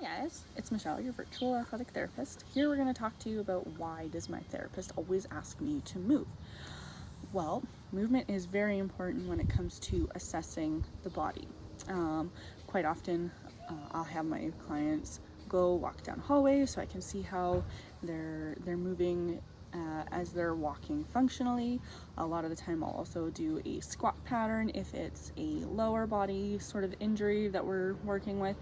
Hi guys, it's Michelle, your virtual athletic therapist. Here we're going to talk to you about why does my therapist always ask me to move? Well, movement is very important when it comes to assessing the body. Quite often I'll have my clients go walk down hallways so I can see how they're moving as they're walking functionally. A lot of the time I'll also do a squat pattern if it's a lower body sort of injury that we're working with,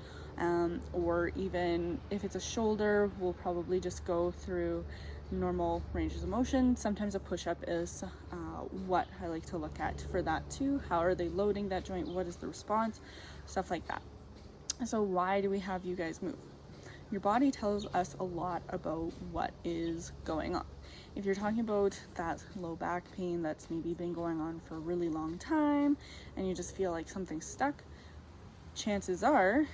or even if it's a shoulder, we'll probably just go through normal ranges of motion. Sometimes a push-up is what I like to look at for that too. How are they loading that joint? What is the response? Stuff like that. So why do we have you guys move? Your body tells us a lot about what is going on. If you're talking about that low back pain that's maybe been going on for a really long time and you just feel like something's stuck, chances are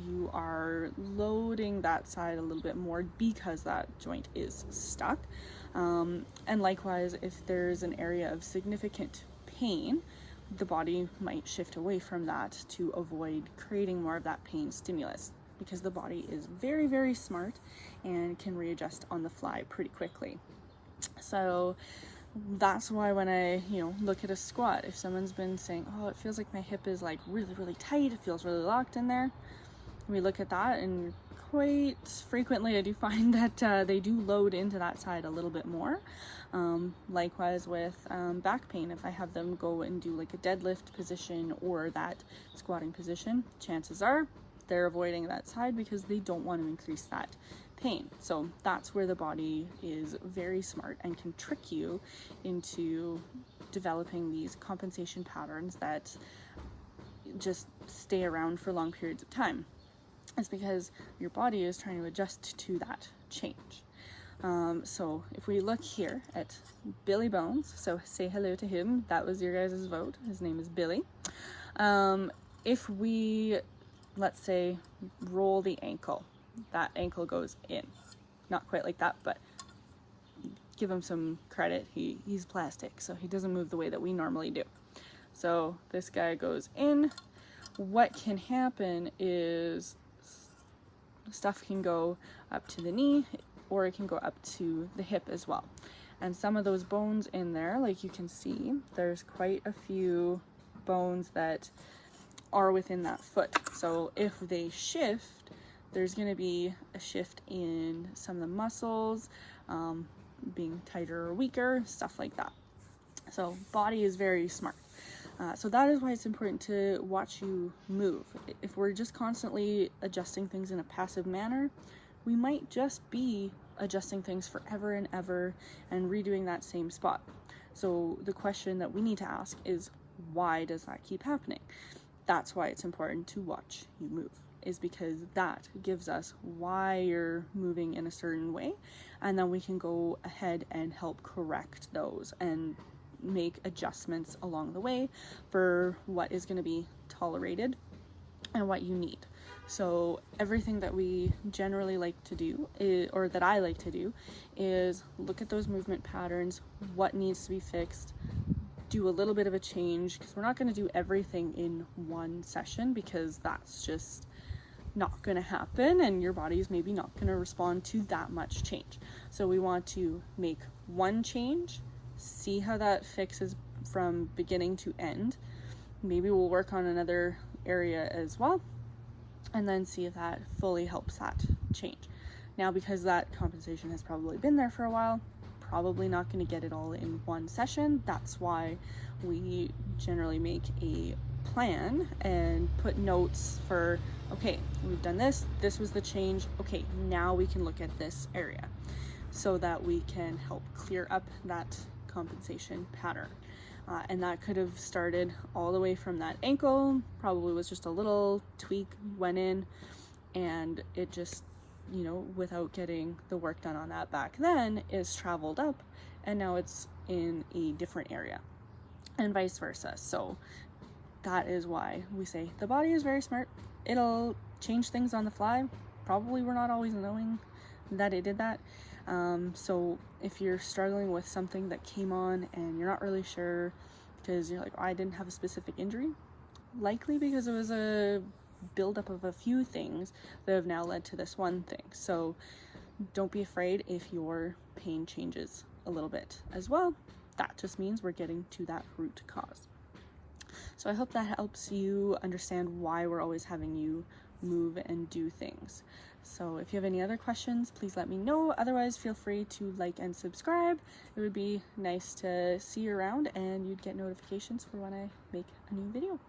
you are loading that side a little bit more because that joint is stuck. And likewise, if there's an area of significant pain, the body might shift away from that to avoid creating more of that pain stimulus, because the body is very, very smart and can readjust on the fly pretty quickly. So that's why when I, look at a squat, if someone's been saying, oh, it feels like my hip is like really, really tight, it feels really locked in there, we look at that, and quite frequently I do find that they do load into that side a little bit more. Likewise with back pain, if I have them go and do like a deadlift position or that squatting position, chances are they're avoiding that side because they don't want to increase that pain. So that's where the body is very smart and can trick you into developing these compensation patterns that just stay around for long periods of time. It's because your body is trying to adjust to that change. So if we look here at Billy Bones, so say hello to him, that was your guys' vote, his name is Billy. If we, let's say, roll the ankle, that ankle goes in. Not quite like that, but give him some credit, he's plastic, so he doesn't move the way that we normally do. So this guy goes in. What can happen is stuff can go up to the knee, or it can go up to the hip as well. And some of those bones in there, like you can see, there's quite a few bones that are within that foot. So if they shift, there's going to be a shift in some of the muscles, being tighter or weaker, stuff like that. So body is very smart. So that is why it's important to watch you move. If we're just constantly adjusting things in a passive manner, we might just be adjusting things forever and ever and redoing that same spot. So the question that we need to ask is, why does that keep happening? That's why it's important to watch you move, is because that gives us why you're moving in a certain way, and then we can go ahead and help correct those and make adjustments along the way for what is going to be tolerated and what you need. So everything that we generally like to do, or that I like to do, is look at those movement patterns, what needs to be fixed, do a little bit of a change, because we're not going to do everything in one session, because that's just not going to happen and your body's maybe not going to respond to that much change. So we want to make one change, see how that fixes from beginning to end. Maybe we'll work on another area as well, and then see if that fully helps that change. Now, because that compensation has probably been there for a while, probably not going to get it all in one session. That's why we generally make a plan and put notes for, okay, we've done this was the change, okay, now we can look at this area, so that we can help clear up that compensation pattern. And that could have started all the way from that ankle, probably was just a little tweak, went in, and it just, without getting the work done on that back then, is traveled up, and now it's in a different area, and vice versa. So that is why we say the body is very smart. It'll change things on the fly. Probably we're not always knowing that it did that. So if you're struggling with something that came on and you're not really sure, because you're like, oh, I didn't have a specific injury, likely because it was a buildup of a few things that have now led to this one thing. So don't be afraid if your pain changes a little bit as well. That just means we're getting to that root cause. So I hope that helps you understand why we're always having you move and do things. So if you have any other questions, please let me know. Otherwise, feel free to like and subscribe. It would be nice to see you around, and you'd get notifications for when I make a new video.